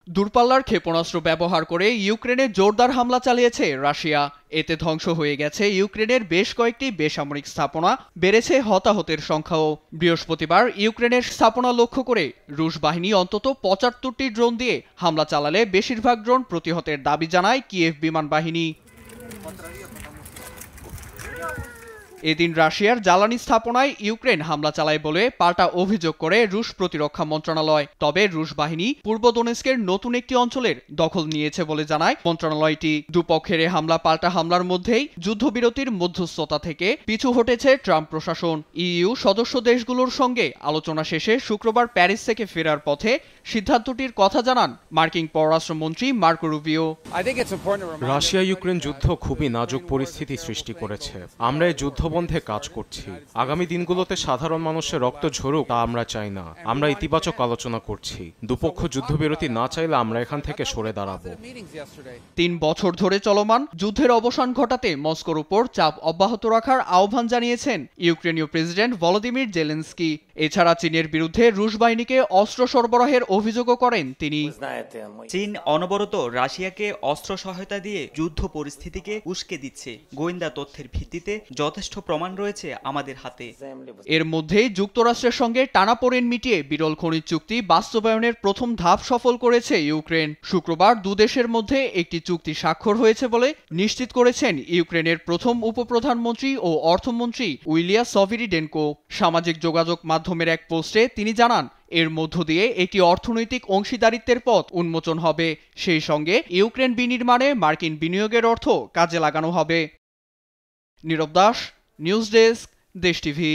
দূরপাল্লার ক্ষেপণাস্ত্র ব্যবহার করে ইউক্রেনে জোরদার হামলা চালিয়েছে রাশিয়া। এতে ধ্বংস হয়ে গেছে ইউক্রেনের বেশ কয়েকটি বেসামরিক স্থাপনা, বেড়েছে হতাহতের সংখ্যাও। বৃহস্পতিবার ইউক্রেনের স্থাপনা লক্ষ্য করে রুশ বাহিনী অন্তত ৭৫টি ড্রোন দিয়ে হামলা চালালে বেশিরভাগ ড্রোন প্রতিহতের দাবি জানায় কিয়েভ বিমান বাহিনী। এদিন রাশিয়ার জ্বালানি স্থাপনায় ইউক্রেন হামলা চালায় বলে পাল্টা অভিযোগ করে রুশ প্রতিরক্ষা মন্ত্রণালয়। তবে রুশ বাহিনী পূর্ব দোনেস্কের নতুন একটি অঞ্চলের দখল নিয়েছে বলে জানায় মন্ত্রণালয়টি। দুপক্ষের হামলা পাল্টা হামলার মধ্যেই যুদ্ধবিরতির মধ্যস্থতা থেকে পিছু হটেছে ট্রাম্প প্রশাসন। ইইউ সদস্য দেশগুলোর সঙ্গে আলোচনা শেষে শুক্রবার প্যারিস থেকে ফেরার পথে সিদ্ধান্তটির কথা জানান মার্কিন পররাষ্ট্রমন্ত্রী মার্কো রুবিও। রাশিয়া ইউক্রেন যুদ্ধ খুবই নাজুক পরিস্থিতি সৃষ্টি করেছে। আমরা এই যুদ্ধ বন্ধে কাজ করছি। আগামী দিনগুলোতে সাধারণ মানুষের রক্ত ঝরুক তা আমরা চাই না। আমরা ইতিবাচক আলোচনা করছি। দুপক্ষ যুদ্ধবিরতি না চাইলে আমরা এখান থেকে সরে দাঁড়াবো। ৩ বছর ধরে চলমান যুদ্ধের অবসান ঘটাতে মস্কোর উপর চাপ অব্যাহত রাখার আহ্বান জানিয়েছেন ইউক্রেনীয় প্রেসিডেন্ট ভলোদিমির জেলেনস্কি। এছাড়া চীনের বিরুদ্ধে রুশ বাহিনীকে অস্ত্র সরবরাহের অভিযোগও করেন তিনি। চীন অনবরত রাশিয়াকে অস্ত্র সহায়তা দিয়ে যুদ্ধ পরিস্থিতিকে উস্কে দিচ্ছে। গোয়েন্দা তথ্যের ভিত্তিতে যথেষ্ট প্রমাণ রয়েছে আমাদের হাতে। এর মধ্যেই যুক্তরাষ্ট্রের সঙ্গে টানাপোড়েন মিটিয়ে বিরল খনিজ চুক্তি বাস্তবায়নের প্রথম ধাপ সফল করেছে ইউক্রেন। শুক্রবার দুদেশের মধ্যে একটি চুক্তি স্বাক্ষর হয়েছে বলে নিশ্চিত করেছেন ইউক্রেনের প্রথম উপপ্রধানমন্ত্রী ও অর্থমন্ত্রী উইলিয়া সভিরিডেনকো। সামাজিক যোগাযোগ মাধ্যমের এক পোস্টে তিনি জানান, এর মধ্য দিয়ে একটি অর্থনৈতিক অংশীদারিত্বের পথ উন্মোচন হবে। সেই সঙ্গে ইউক্রেন বিনির্মাণে মার্কিন বিনিয়োগের অর্থ কাজে লাগানো হবে। নীরব দাস, নিউজ ডেস্ক, দেশ টিভি।